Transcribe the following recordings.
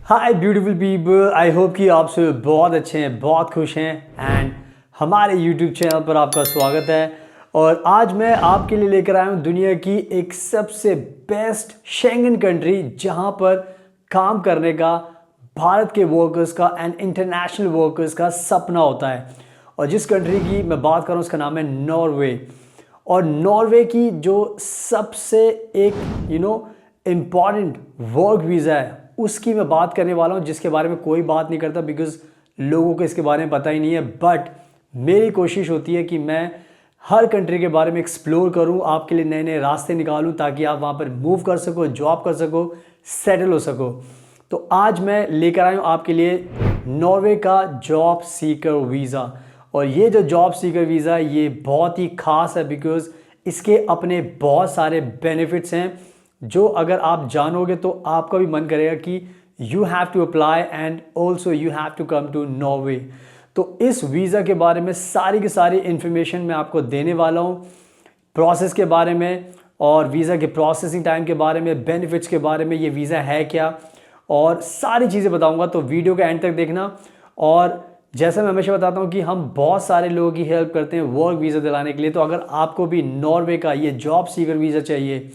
Hi beautiful people, I hope कि आप सब बहुत अच्छे हैं, बहुत खुश हैं एंड हमारे यूट्यूब चैनल पर आपका स्वागत है। और आज मैं आपके लिए लेकर आया हूँ दुनिया की एक सबसे बेस्ट शेंगन कंट्री जहाँ पर काम करने का भारत के वर्कर्स का एंड इंटरनेशनल वर्कर्स का सपना होता है। और जिस कंट्री की मैं बात कर रहा हूँ उसका नाम है नॉर्वे। और नॉर्वे की जो सबसे एक इम्पॉर्टेंट वर्क वीज़ा है उसकी मैं बात करने वाला हूँ, जिसके बारे में कोई बात नहीं करता बिकॉज लोगों को इसके बारे में पता ही नहीं है। बट मेरी कोशिश होती है कि मैं हर कंट्री के बारे में एक्सप्लोर करूँ, आपके लिए नए नए रास्ते निकालूँ ताकि आप वहाँ पर मूव कर सको, जॉब कर सको, सेटल हो सको। तो आज मैं लेकर आया हूँ आपके लिए नॉर्वे का जॉब सीकर वीज़ा। और ये जो जॉब सीकर वीज़ा है ये बहुत ही ख़ास है बिकॉज इसके अपने बहुत सारे बेनिफिट्स हैं जो अगर आप जानोगे तो आपका भी मन करेगा कि you have to apply and also you have to come to Norway. तो इस वीज़ा के बारे में सारी की सारी इन्फॉर्मेशन मैं आपको देने वाला हूँ, प्रोसेस के बारे में और वीज़ा के प्रोसेसिंग टाइम के बारे में, बेनिफिट्स के बारे में, ये वीज़ा है क्या और सारी चीज़ें बताऊँगा। तो वीडियो के एंड तक देखना। और जैसा मैं हमेशा बताता हूँ कि हम बहुत सारे लोगों की हेल्प करते हैं वर्क वीज़ा दिलाने के लिए। तो अगर आपको भी नॉर्वे का ये जॉब सीकर वीज़ा चाहिए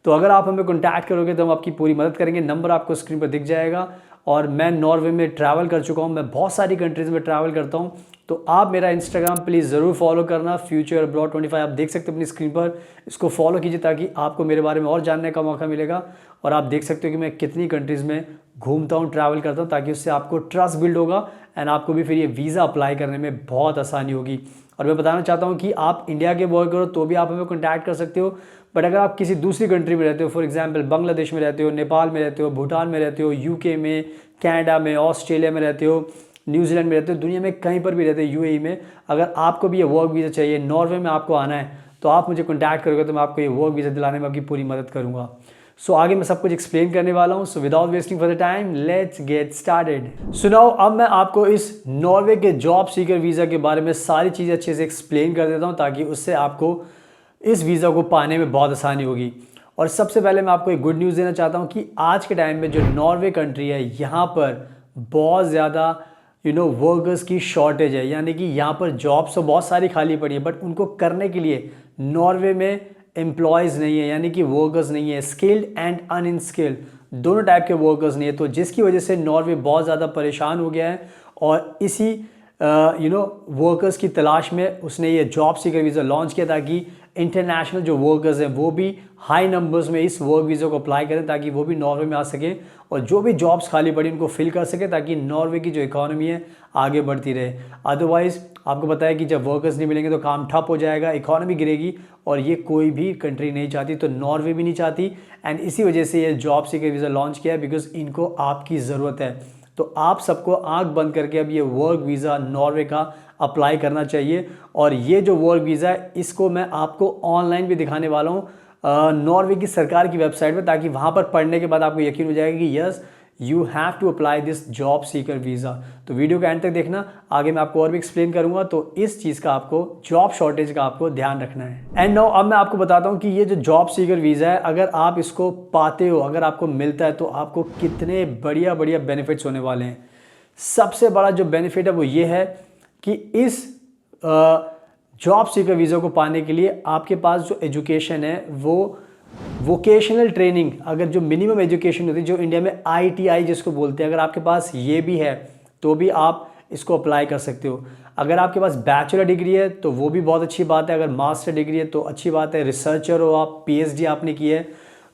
तो अगर आप हमें कॉन्टैक्ट करोगे तो हम आपकी पूरी मदद करेंगे। नंबर आपको स्क्रीन पर दिख जाएगा। और मैं नॉर्वे में ट्रैवल कर चुका हूँ, मैं बहुत सारी कंट्रीज़ में ट्रैवल करता हूँ। तो आप मेरा इंस्टाग्राम प्लीज़ ज़रूर फॉलो करना, फ्यूचर अब्रॉड 25 आप देख सकते हो अपनी स्क्रीन पर। इसको फॉलो कीजिए ताकि आपको मेरे बारे में और जानने का मौका मिलेगा। और आप देख सकते हो कि मैं कितनी कंट्रीज़ में घूमता हूँ, ट्रैवल करता हूँ, ताकि उससे आपको ट्रस्ट बिल्ड होगा एंड आपको भी फिर ये वीज़ा अप्लाई करने में बहुत आसानी होगी। और मैं बताना चाहता हूँ कि आप इंडिया के वर्कर हो तो भी आप हमें कॉन्टैक्ट कर सकते हो। बट अगर आप किसी दूसरी कंट्री में रहते हो, फॉर एग्जांपल बांग्लादेश में रहते हो, नेपाल में रहते हो, भूटान में रहते हो, यूके में, कनाडा में, ऑस्ट्रेलिया में रहते हो, न्यूजीलैंड में रहते हो, दुनिया में कहीं पर भी रहते हो, यूएई में, अगर आपको भी ये वर्क वीज़ा चाहिए, नॉर्वे में आपको आना है तो आप मुझे कॉन्टैक्ट करोगे तो मैं आपको ये वर्क वीज़ा दिलाने में आपकी पूरी मदद करूँगा। सो आगे मैं सब कुछ एक्सप्लेन करने वाला हूँ। So without wasting for the time let's get started. सुनाओ, अब मैं आपको इस नॉर्वे के जॉब सीकर वीज़ा के बारे में सारी चीज़ें अच्छे से एक्सप्लेन कर देता हूँ ताकि उससे आपको इस वीज़ा को पाने में बहुत आसानी होगी। और सबसे पहले मैं आपको एक गुड न्यूज़ देना चाहता हूँ कि आज के टाइम में जो नॉर्वे कंट्री है यहाँ पर बहुत ज़्यादा वर्कर्स की शॉर्टेज है। यानी कि यहाँ पर जॉब्स तो बहुत सारी खाली पड़ी है बट उनको करने के लिए नॉर्वे में एम्प्लॉयज़ नहीं है, यानी कि वर्कर्स नहीं है, स्किल्ड एंड अनस्किल्ड दोनों टाइप के वर्कर्स नहीं है। तो जिसकी वजह से नॉर्वे बहुत ज़्यादा परेशान हो गया है और इसी वर्कर्स की तलाश में उसने ये जॉब सीकर वीज़ा लॉन्च किया ताकि इंटरनेशनल जो वर्कर्स हैं वो भी हाई नंबर्स में इस वर्क वीज़ा को अप्लाई करें ताकि वो भी नॉर्वे में आ सकें और जो भी जॉब्स खाली पड़ी उनको फिल कर सके ताकि नॉर्वे की जो इकॉनमी है आगे बढ़ती रहे। अदरवाइज़ आपको पता है कि जब वर्कर्स नहीं मिलेंगे तो काम ठप हो जाएगा, इकॉनमी गिरेगी और ये कोई भी कंट्री नहीं चाहती, तो नॉर्वे भी नहीं चाहती। एंड इसी वजह से ये जॉब सीकर वीज़ा लॉन्च किया है बिकॉज इनको आपकी ज़रूरत है। तो आप सबको आंख बंद करके अब ये वर्क वीज़ा नॉर्वे का अप्लाई करना चाहिए। और ये जो वर्क वीज़ा है इसको मैं आपको ऑनलाइन भी दिखाने वाला हूँ नॉर्वे की सरकार की वेबसाइट पे, ताकि वहाँ पर पढ़ने के बाद आपको यकीन हो जाएगा कि yes you have to apply this job seeker visa. तो वीडियो के एंड तक देखना, आगे मैं आपको और भी एक्सप्लेन करूँगा। तो इस चीज़ का आपको जॉब शॉर्टेज का आपको ध्यान रखना है। एंड नाउ अब मैं आपको बताता हूँ कि ये जो जॉब सीकर वीज़ा है अगर आप इसको पाते हो, अगर आपको मिलता है तो आपको कितने बढ़िया बढ़िया बेनिफिट्स होने वाले हैं। सबसे बड़ा जो बेनिफिट है वो ये है कि इस जॉब सीकर वीज़ा को पाने के लिए आपके पास जो एजुकेशन है वो वोकेशनल ट्रेनिंग, अगर जो मिनिमम एजुकेशन होती है जो इंडिया में आईटीआई जिसको बोलते हैं, अगर आपके पास ये भी है तो भी आप इसको अप्लाई कर सकते हो। अगर आपके पास बैचलर डिग्री है तो वो भी बहुत अच्छी बात है, अगर मास्टर डिग्री है तो अच्छी बात है, रिसर्चर हो आप, पीएचडी आपने की है।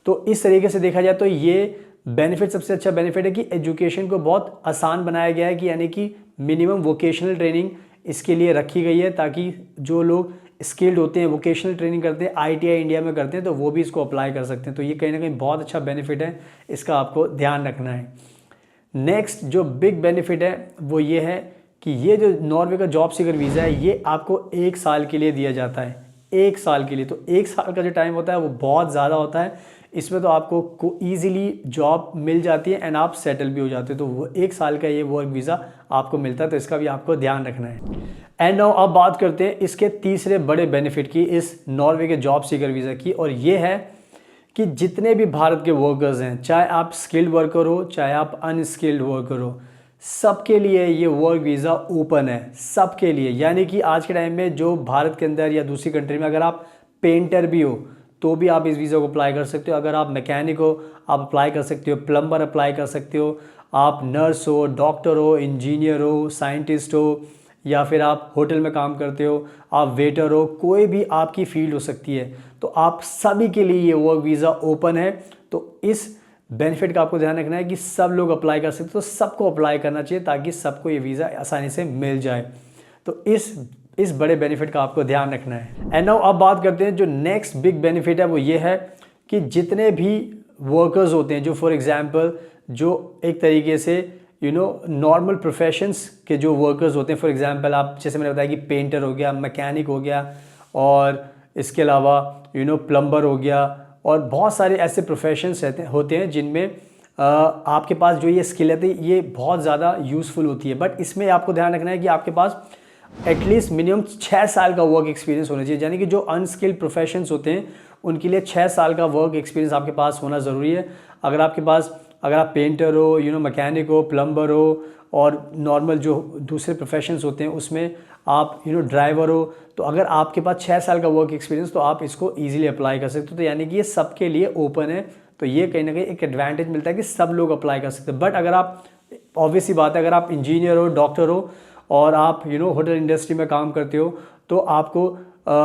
तो इस तरीके से देखा जाए तो ये बेनिफिट, सबसे अच्छा बेनिफिट है कि एजुकेशन को बहुत आसान बनाया गया है कि यानी कि मिनिमम वोकेशनल ट्रेनिंग इसके लिए रखी गई है ताकि जो लोग स्किल्ड होते हैं, वोकेशनल ट्रेनिंग करते हैं, ITI इंडिया में करते हैं, तो वो भी इसको अप्लाई कर सकते हैं। तो ये कहीं ना कहीं बहुत अच्छा बेनिफिट है, इसका आपको ध्यान रखना है। नेक्स्ट जो बिग बेनिफिट है वो ये है कि ये जो नॉर्वे का जॉब सीकर वीज़ा है ये आपको 1 साल के लिए दिया जाता है, 1 साल के लिए। तो 1 साल का जो टाइम होता है वो बहुत ज़्यादा होता है, इसमें तो आपको ईजिली जॉब मिल जाती है एंड आप सेटल भी हो जाते हो। तो वो 1 साल का ये वर्क वीज़ा आपको मिलता है, तो इसका भी आपको ध्यान रखना है। एंड नाउ अब बात करते हैं इसके तीसरे बड़े बेनिफिट की, इस नॉर्वे के जॉब सीकर वीज़ा की, और ये है कि जितने भी भारत के वर्कर्स हैं, चाहे आप स्किल्ड वर्कर हो चाहे आप अनस्किल्ड वर्कर हो, सबके लिए ये वर्क वीज़ा ओपन है, सबके लिए। यानी कि आज के टाइम में जो भारत के अंदर या दूसरी कंट्री में अगर आप पेंटर भी हो तो भी आप इस वीज़ा को अप्लाई कर सकते हो, अगर आप मैकेनिक हो आप अप्लाई कर सकते हो, प्लम्बर अप्लाई कर सकते हो, आप नर्स हो, डॉक्टर हो, इंजीनियर हो, साइंटिस्ट हो, या फिर आप होटल में काम करते हो, आप वेटर हो, कोई भी आपकी फील्ड हो सकती है, तो आप सभी के लिए ये वर्क वीज़ा ओपन है। तो इस बेनिफिट का आपको ध्यान रखना है कि सब लोग अप्लाई कर सकते हो, तो सबको अप्लाई करना चाहिए ताकि सबको ये वीज़ा आसानी से मिल जाए। तो इस बड़े बेनिफिट का आपको ध्यान रखना है। एंड नाउ अब बात करते हैं जो नेक्स्ट बिग बेनिफिट है, वो ये है कि जितने भी वर्कर्स होते हैं, जो फॉर एग्जांपल जो एक तरीके से नॉर्मल प्रोफेशंस के जो वर्कर्स होते हैं, फॉर एग्जांपल आप जैसे मैंने बताया कि पेंटर हो गया, मैकेनिक हो गया, और इसके अलावा प्लम्बर हो गया, और बहुत सारे ऐसे प्रोफेशंस होते हैं जिनमें आपके पास जो ये स्किल है ये बहुत ज़्यादा यूज़फुल होती है। बट इसमें आपको ध्यान रखना है कि आपके पास एटलीस्ट मिनिमम 6 साल का वर्क एक्सपीरियंस होना चाहिए। यानी कि जो अनस्किल्ड प्रोफेशंस होते हैं उनके लिए 6 साल का वर्क एक्सपीरियंस आपके पास होना ज़रूरी है। अगर आप पेंटर हो, मैकेनिक हो, प्लम्बर हो, और नॉर्मल जो दूसरे प्रोफेशंस होते हैं उसमें आप ड्राइवर हो, तो अगर आपके पास 6 साल का वर्क एक्सपीरियंस तो आप इसको ईजिली अप्लाई कर सकते हो। तो यानी कि ये सबके लिए ओपन है, तो ये कहीं ना कहीं एक एडवांटेज मिलता है कि सब लोग अप्लाई कर सकते हैं। बट अगर आप, ऑब्वियसली बात है, अगर आप इंजीनियर हो, डॉक्टर हो और आप होटल इंडस्ट्री में काम करते हो, तो आपको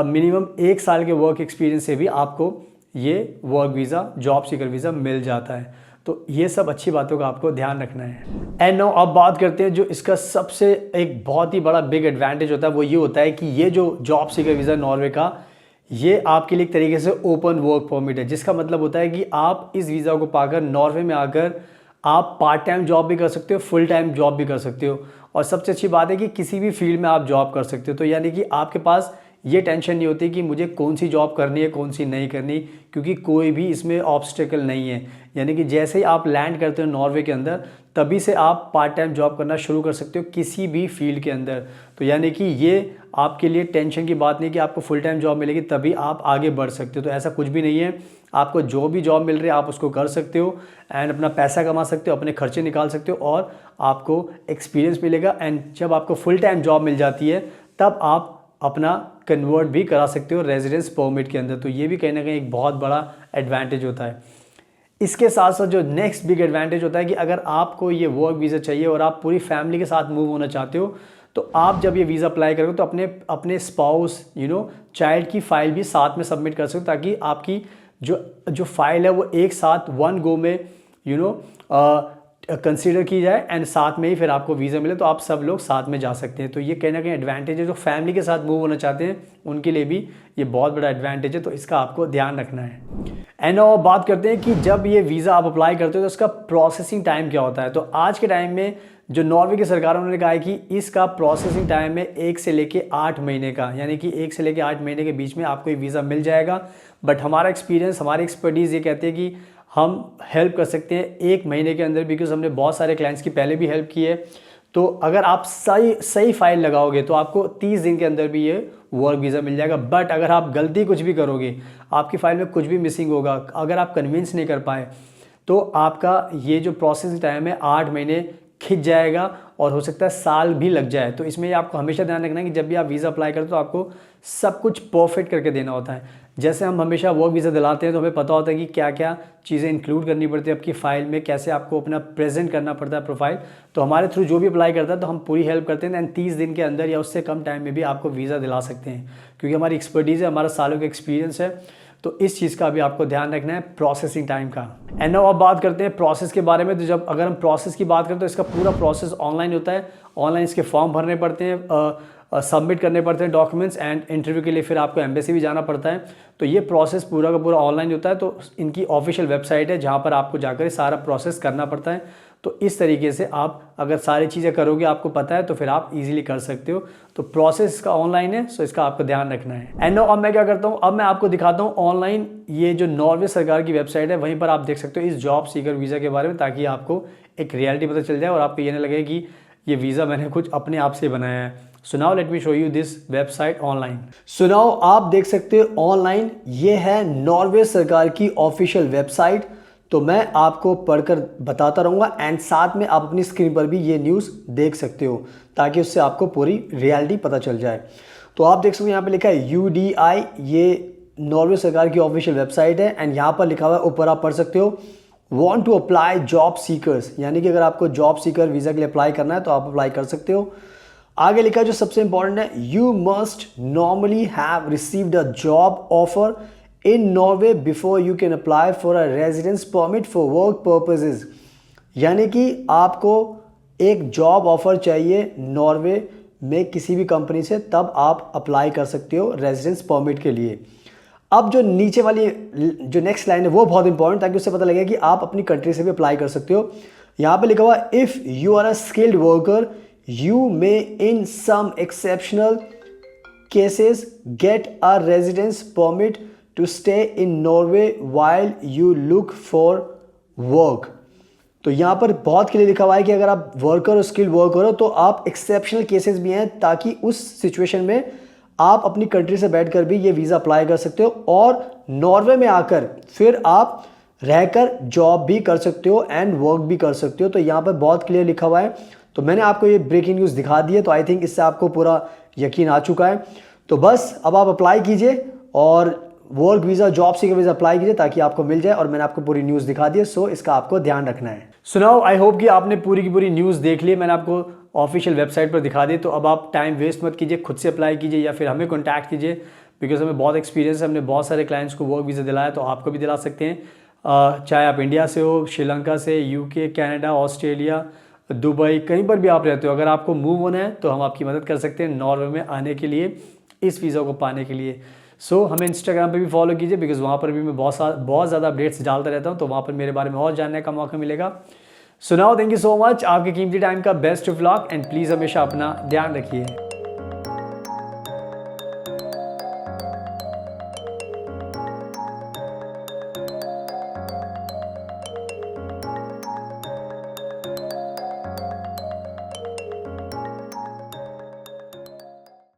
मिनिमम 1 साल के वर्क एक्सपीरियंस से भी आपको ये work visa, job seeker visa मिल जाता है। तो ये सब अच्छी बातों का आपको ध्यान रखना है। एंड नाउ अब बात करते हैं जो इसका सबसे एक बहुत ही बड़ा बिग एडवांटेज होता है, वो ये होता है कि ये जो जॉब सीकर वीज़ा नॉर्वे का, ये आपके लिए एक तरीके से ओपन वर्क परमिट है, जिसका मतलब होता है कि आप इस वीज़ा को पाकर नॉर्वे में आकर आप पार्ट टाइम जॉब भी कर सकते हो, फुल टाइम जॉब भी कर सकते हो, और सबसे अच्छी बात है कि किसी भी फील्ड में आप जॉब कर सकते हो। तो यानी कि आपके पास ये टेंशन नहीं होती कि मुझे कौन सी जॉब करनी है, कौन सी नहीं करनी, क्योंकि कोई भी इसमें ऑब्स्टेकल नहीं है। यानी कि जैसे ही आप लैंड करते हो नॉर्वे के अंदर, तभी से आप पार्ट टाइम जॉब करना शुरू कर सकते हो किसी भी फील्ड के अंदर। तो यानी कि ये आपके लिए टेंशन की बात नहीं कि आपको फुल टाइम जॉब मिलेगी तभी आप आगे बढ़ सकते हो, तो ऐसा कुछ भी नहीं है। आपको जो भी जॉब मिल रही है आप उसको कर सकते हो एंड अपना पैसा कमा सकते हो, अपने खर्चे निकाल सकते हो, और आपको एक्सपीरियंस मिलेगा। एंड जब आपको फुल टाइम जॉब मिल जाती है तब आप अपना कन्वर्ट भी करा सकते हो रेजिडेंस परमिट के अंदर। तो ये भी कहीं ना कहीं एक बहुत बड़ा एडवांटेज होता है। इसके साथ साथ जो नेक्स्ट बिग एडवांटेज होता है कि अगर आपको ये वर्क वीज़ा चाहिए और आप पूरी फैमिली के साथ मूव होना चाहते हो, तो आप जब ये वीज़ा अप्लाई करोगे तो अपने स्पाउस चाइल्ड की फ़ाइल भी साथ में सबमिट कर सकते हो, ताकि आपकी जो फाइल है वो एक साथ वन गो में कंसीडर की जाए एंड साथ में ही फिर आपको वीज़ा मिले, तो आप सब लोग साथ में जा सकते हैं। तो ये कहीं ना कहीं एडवांटेज है, जो फैमिली के साथ मूव होना चाहते हैं उनके लिए भी ये बहुत बड़ा एडवांटेज है, तो इसका आपको ध्यान रखना है। एंड अब बात करते हैं कि जब ये वीज़ा आप अप्लाई करते हो तो इसका प्रोसेसिंग टाइम क्या होता है। तो आज के टाइम में जो नॉर्वे की सरकार उन्होंने कहा है कि इसका प्रोसेसिंग टाइम है 1 से लेके 8 महीने का, यानी कि 1 से लेके 8 महीने के बीच में आपको ये वीज़ा मिल जाएगा। बट हमारा एक्सपीरियंस, हमारी एक्सपर्टीज़ ये कहते हैं कि हम हेल्प कर सकते हैं 1 महीने के अंदर, बिकॉज हमने बहुत सारे क्लाइंट्स की पहले भी हेल्प की है। तो अगर आप सही फाइल लगाओगे तो आपको 30 दिन के अंदर भी ये वर्क वीज़ा मिल जाएगा। बट अगर आप गलती कुछ भी करोगे, आपकी फ़ाइल में कुछ भी मिसिंग होगा, अगर आप कन्विंस नहीं कर पाए, तो आपका ये जो प्रोसेसिंग टाइम है 8 महीने खिंच जाएगा और हो सकता है साल भी लग जाए। तो इसमें आपको हमेशा ध्यान रखना है कि जब भी आप वीज़ा अप्लाई करते हो तो आपको सब कुछ परफेक्ट करके देना होता है। जैसे हम हमेशा वर्क वीज़ा दिलाते हैं तो हमें पता होता है कि क्या क्या चीज़ें इंक्लूड करनी पड़ती है आपकी फ़ाइल में, कैसे आपको अपना प्रेजेंट करना पड़ता है प्रोफाइल। तो हमारे थ्रू जो भी अप्लाई करता है तो हम पूरी हेल्प करते हैं एंड 30 दिन के अंदर या उससे कम टाइम में भी आपको वीज़ा दिला सकते हैं, क्योंकि हमारी एक्सपर्टीज़ है, हमारा सालों का एक्सपीरियंस है। तो इस चीज़ का भी आपको ध्यान रखना है, प्रोसेसिंग टाइम का। एंड नाउ अब बात करते हैं प्रोसेस के बारे में। तो जब अगर हम प्रोसेस की बात करें तो इसका पूरा प्रोसेस ऑनलाइन होता है। ऑनलाइन इसके फॉर्म भरने पड़ते हैं, सबमिट करने पड़ते हैं डॉक्यूमेंट्स, एंड इंटरव्यू के लिए फिर आपको एम्बेसी भी जाना पड़ता है। तो ये प्रोसेस पूरा का पूरा ऑनलाइन होता है। तो इनकी ऑफिशियल वेबसाइट है जहाँ पर आपको जाकर सारा प्रोसेस करना पड़ता है। तो इस तरीके से आप अगर सारी चीज़ें करोगे, आपको पता है, तो फिर आप इजीली कर सकते हो। तो प्रोसेस इसका ऑनलाइन है, सो इसका आपको ध्यान रखना है। एंड नो अब मैं क्या करता हूँ, अब मैं आपको दिखाता हूँ ऑनलाइन ये जो नॉर्वे सरकार की वेबसाइट है, वहीं पर आप देख सकते हो इस जॉब सीकर वीज़ा के बारे में, ताकि आपको एक रियलिटी पता चल जाए और आपको ये नहीं लगे कि ये वीज़ा मैंने कुछ अपने आप से बनाया है। So now let me show you this website online. So now आप देख सकते हो ऑनलाइन ये है नॉर्वे सरकार की ऑफिशियल वेबसाइट। तो मैं आपको पढ़कर बताता रहूँगा एंड साथ में आप अपनी स्क्रीन पर भी ये न्यूज़ देख सकते हो, ताकि उससे आपको पूरी रियलिटी पता चल जाए। तो आप देख सकते हो यहाँ पे लिखा है UDI, ये नॉर्वे सरकार की ऑफिशियल वेबसाइट है। एंड यहाँ पर लिखा हुआ है, ऊपर आप पढ़ सकते हो, want to apply job seekers, यानी कि अगर आपको जॉब सीकर वीज़ा के लिए अप्लाई करना है तो आप अप्लाई कर सकते हो। आगे लिखा है जो सबसे इंपॉर्टेंट है, you must normally have received a job offer in Norway before you can apply for a residence permit for work purposes, यानी कि आपको एक जॉब ऑफर चाहिए नॉर्वे में किसी भी कंपनी से, तब आप अप्लाई कर सकते हो रेजिडेंस परमिट के लिए। अब जो नीचे वाली जो नेक्स्ट लाइन है वो बहुत इंपॉर्टेंट, ताकि उससे पता लगे कि आप अपनी कंट्री से भी अप्लाई कर सकते हो। यहाँ पे लिखा हुआ है, if you are a skilled worker you may in some exceptional cases get a residence permit to stay in Norway while you look for work. तो यहाँ पर बहुत क्लियर लिखा हुआ है कि अगर आप वर्कर और स्किल्ड वर्कर हो तो आप एक्सेप्शनल केसेस भी हैं, ताकि उस सिचुएशन में आप अपनी कंट्री से बैठकर भी ये वीज़ा अप्लाई कर सकते हो और नॉर्वे में आकर फिर आप रहकर जॉब भी कर सकते हो एंड वर्क भी कर सकते हो। तो यहाँ पर बहुत क्लियर लिखा हुआ है। तो मैंने आपको ये ब्रेकिंग न्यूज़ दिखा दी है, तो आई थिंक इससे आपको पूरा यकीन आ चुका है। तो बस अब आप अप्लाई कीजिए और work visa, job seeker visa apply कीजिए ताकि आपको मिल जाए। और मैंने आपको पूरी न्यूज़ दिखा दी है, सो इसका आपको ध्यान रखना है। सुनाओ, आई होप कि आपने पूरी की पूरी न्यूज़ देख ली है, मैंने आपको ऑफिशियल वेबसाइट पर दिखा दी। तो अब आप टाइम वेस्ट मत कीजिए, खुद से अप्लाई कीजिए या फिर हमें कॉन्टैक्ट कीजिए, बिकॉज हमें बहुत एक्सपीरियंस है, हमने बहुत सारे क्लाइंट्स को वर्क वीज़ा दिलाया, तो आपको भी दिला सकते हैं। चाहे आप इंडिया से हो, श्रीलंका से, UK, कनाडा, ऑस्ट्रेलिया, दुबई, कहीं पर भी आप रहते हो, अगर आपको मूव होना है तो हम आपकी मदद कर सकते हैं नॉर्वे में आने के लिए, इस वीज़ा को पाने के लिए। सो हमें इंस्टाग्राम पे भी फॉलो कीजिए, बिकॉज वहाँ पर भी मैं बहुत ज़्यादा अपडेट्स डालता रहता हूँ, तो वहाँ पर मेरे बारे में और जानने का मौका मिलेगा। So now thank you so much, आपके कीमती टाइम का best of luck and please हमेशा अपना ध्यान रखिए।